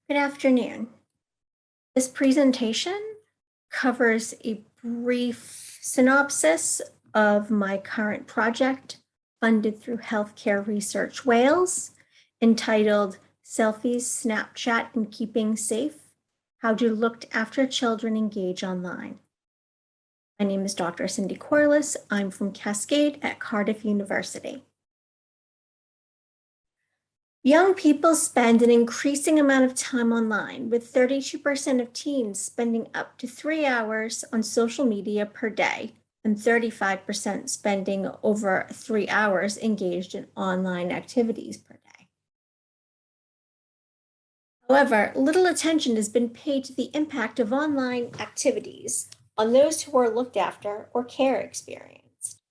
Good afternoon. This presentation covers a brief synopsis of my current project funded through Healthcare Research Wales, entitled Selfies, Snapchat, and Keeping Safe: How do Looked After Children Engage Online? My name is Dr. Cindy Corliss. I'm from Cascade at Cardiff University. Young people spend an increasing amount of time online, with 32% of teens spending up to 3 hours on social media per day, and 35% spending over 3 hours engaged in online activities per day. However, little attention has been paid to the impact of online activities on those who are looked after or care experienced.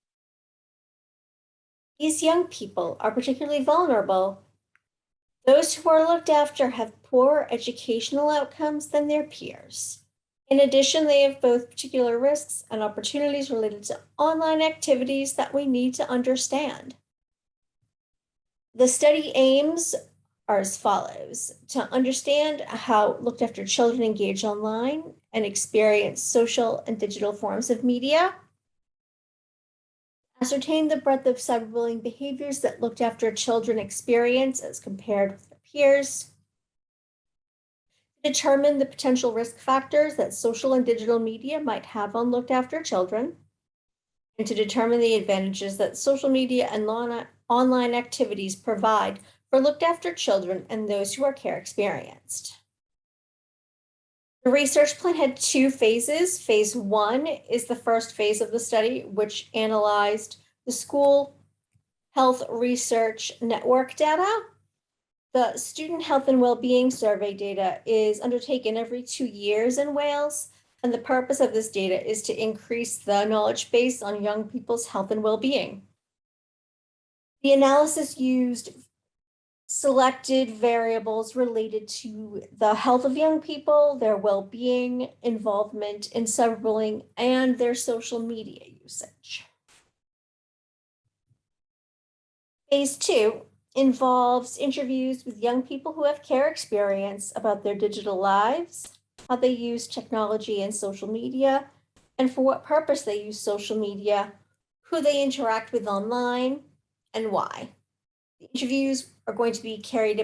These young people are particularly vulnerable. Those who are looked after have poorer educational outcomes than their peers. In addition, they have both particular risks and opportunities related to online activities that we need to understand. The study aims are as follows: to understand how looked after children engage online and experience social and digital forms of media, ascertain the breadth of cyberbullying behaviors that looked after children experience as compared with their peers, determine the potential risk factors that social and digital media might have on looked after children, and to determine the advantages that social media and online activities provide for looked after children and those who are care experienced. The research plan had 2 phases. Phase 1 is the first phase of the study, which analyzed the School Health Research Network data. The Student Health and Wellbeing Survey data is undertaken every 2 years in Wales, and the purpose of this data is to increase the knowledge base on young people's health and well-being. The analysis used selected variables related to the health of young people, their well-being, involvement in cyberbullying, and their social media usage. Phase 2 involves interviews with young people who have care experience about their digital lives, how they use technology and social media, and for what purpose they use social media, who they interact with online, and why. The interviews are going to be carried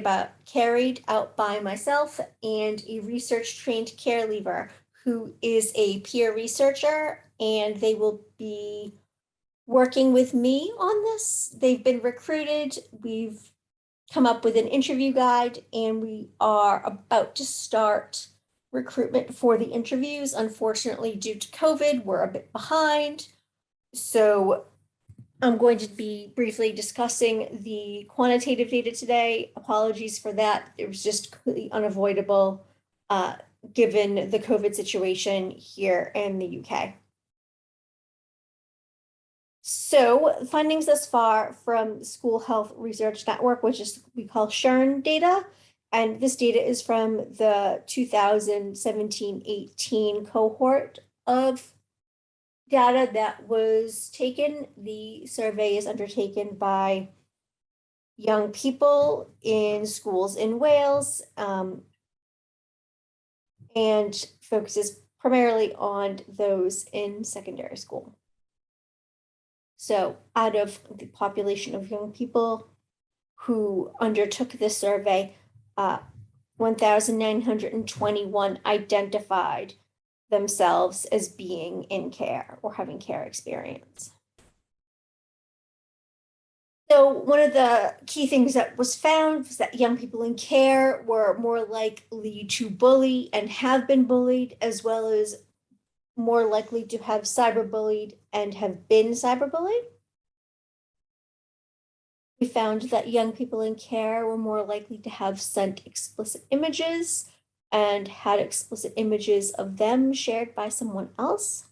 out by myself and a research-trained care leaver who is a peer researcher, and they will be working with me on this. They've been recruited. We've come up with an interview guide, and we are about to start recruitment for the interviews. Unfortunately, due to COVID, we're a bit behind. So I'm going to be briefly discussing the quantitative data today. Apologies for that. It was just completely unavoidable given the COVID situation here in the UK. So findings thus far from the School Health Research Network, which is we call SHRN data, and this data is from the 2017-18 cohort of data that was taken. The survey is undertaken by young people in schools in Wales and focuses primarily on those in secondary school. So out of the population of young people who undertook this survey, 1,921 identified themselves as being in care or having care experience. So one of the key things that was found was that young people in care were more likely to bully and have been bullied, as well as more likely to have cyberbullied and have been cyberbullied. We found that young people in care were more likely to have sent explicit images and had explicit images of them shared by someone else,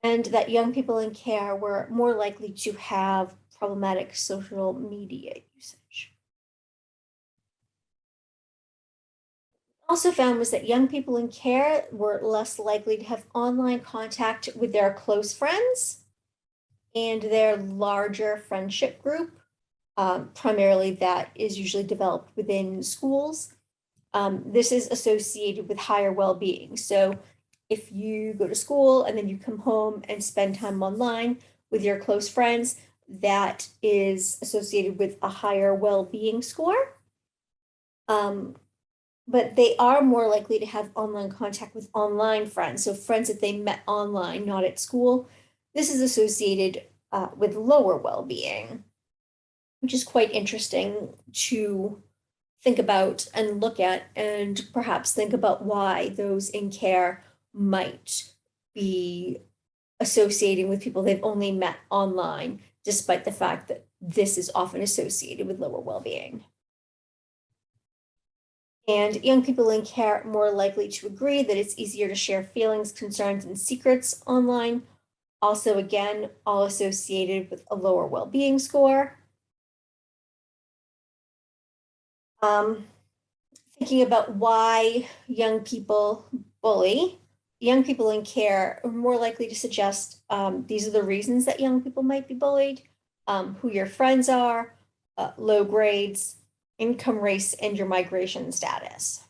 and that young people in care were more likely to have problematic social media usage. Also found was that young people in care were less likely to have online contact with their close friends and their larger friendship group, primarily that is usually developed within schools. This is associated with higher well-being. So if you go to school and then you come home and spend time online with your close friends, that is associated with a higher well-being score. But they are more likely to have online contact with online friends. So friends that they met online, not at school. This is associated with lower well-being, which is quite interesting to think about and look at, and perhaps think about why those in care might be associating with people they've only met online, despite the fact that this is often associated with lower well-being. And young people in care are more likely to agree that it's easier to share feelings, concerns, and secrets online. Also, again, all associated with a lower well-being score. Thinking about why young people bully, young people in care are more likely to suggest these are the reasons that young people might be bullied, who your friends are, low grades, income, race, and your migration status.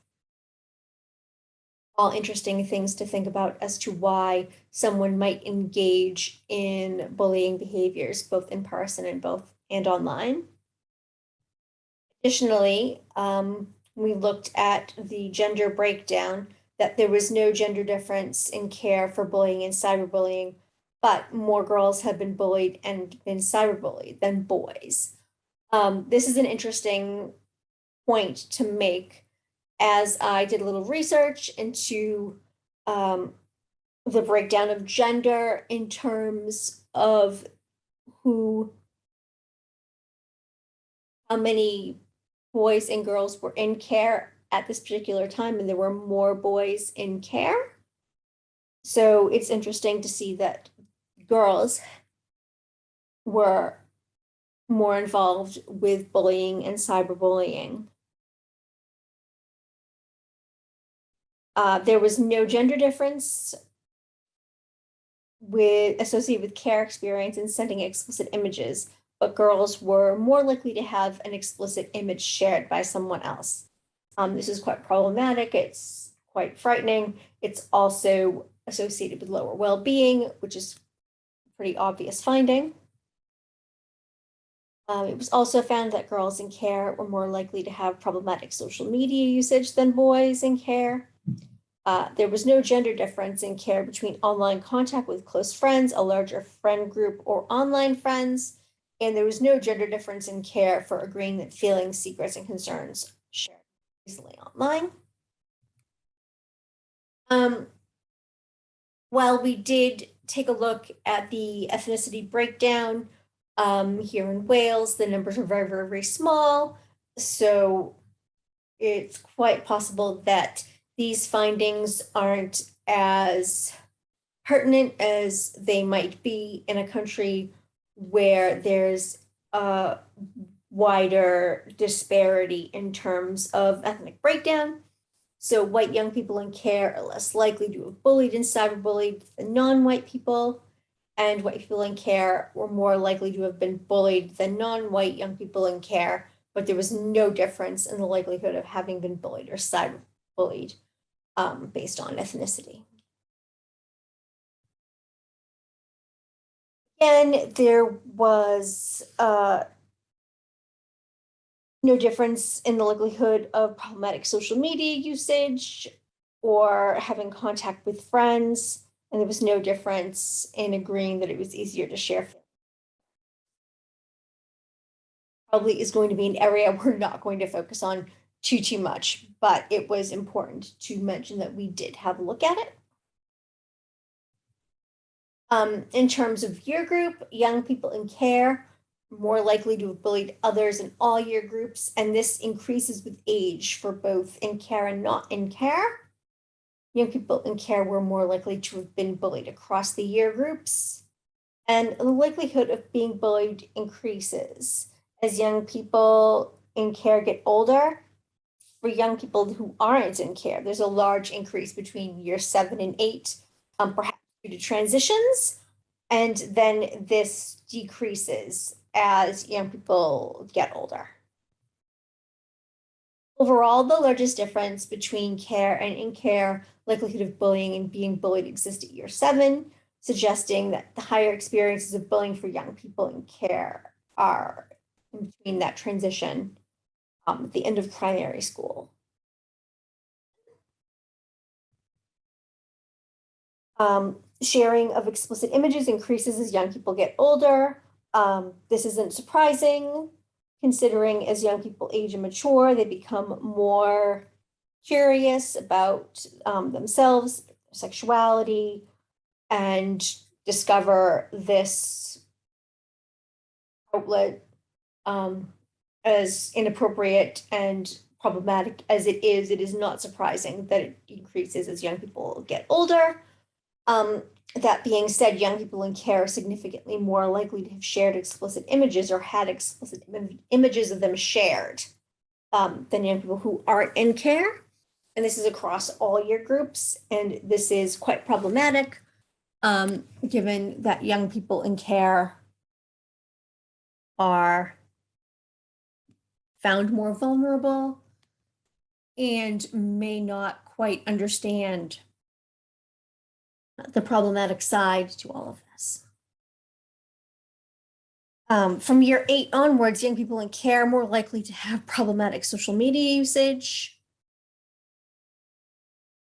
All interesting things to think about as to why someone might engage in bullying behaviors, both in person and online. Additionally, we looked at the gender breakdown, that there was no gender difference in care for bullying and cyberbullying, but more girls have been bullied and been cyberbullied than boys. This is an interesting point to make, as I did a little research into the breakdown of gender in terms of how many boys and girls were in care at this particular time, and there were more boys in care. So it's interesting to see that girls were more involved with bullying and cyberbullying. There was no gender difference associated with care experience and sending explicit images, but girls were more likely to have an explicit image shared by someone else. This is quite problematic. It's quite frightening. It's also associated with lower well-being, which is a pretty obvious finding. It was also found that girls in care were more likely to have problematic social media usage than boys in care. There was no gender difference in care between online contact with close friends, a larger friend group, or online friends. And there was no gender difference in care for agreeing that feelings, secrets, and concerns shared easily online. While we did take a look at the ethnicity breakdown here in Wales, the numbers are very, very, very small. So it's quite possible that these findings aren't as pertinent as they might be in a country where there's a wider disparity in terms of ethnic breakdown. So white young people in care are less likely to have bullied and cyberbullied than non-white people, and white people in care were more likely to have been bullied than non-white young people in care, but there was no difference in the likelihood of having been bullied or cyberbullied based on ethnicity. Again, there was no difference in the likelihood of problematic social media usage or having contact with friends, and there was no difference in agreeing that it was easier to share. Probably is going to be an area we're not going to focus on too much, but it was important to mention that we did have a look at it. In terms of year group, young people in care more likely to have bullied others in all year groups, and this increases with age for both in care and not in care. Young people in care were more likely to have been bullied across the year groups, and the likelihood of being bullied increases as young people in care get older. For young people who aren't in care, there's a large increase between year 7 and 8, perhaps due to transitions, and then this decreases as young people get older. Overall, the largest difference between care and in-care likelihood of bullying and being bullied exists at year 7, suggesting that the higher experiences of bullying for young people in care are in between that transition at the end of primary school. Sharing of explicit images increases as young people get older. This isn't surprising, considering as young people age and mature, they become more curious about themselves, sexuality, and discover this outlet as inappropriate and problematic as it is not surprising that it increases as young people get older. That being said, young people in care are significantly more likely to have shared explicit images or had explicit images of them shared than young people who aren't in care. And this is across all year groups. And this is quite problematic, given that young people in care are found more vulnerable and may not quite understand the problematic side to all of this. From year 8 onwards, young people in care are more likely to have problematic social media usage.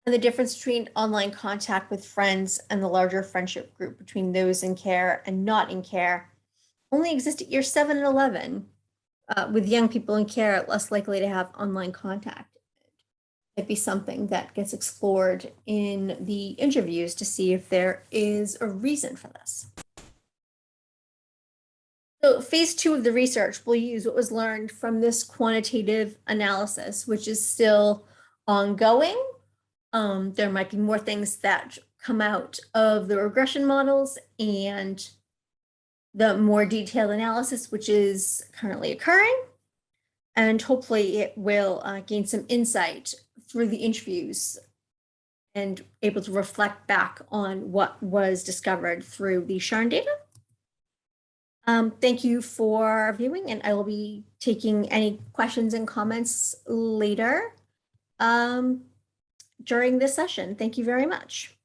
And the difference between online contact with friends and the larger friendship group between those in care and not in care only exists at year 7 and 11, with young people in care less likely to have online contact. Might be something that gets explored in the interviews to see if there is a reason for this. So phase 2 of the research will use what was learned from this quantitative analysis, which is still ongoing. There might be more things that come out of the regression models and the more detailed analysis, which is currently occurring. And hopefully it will gain some insight through the interviews and able to reflect back on what was discovered through the Sharn data. Thank you for viewing, and I will be taking any questions and comments later during this session. Thank you very much.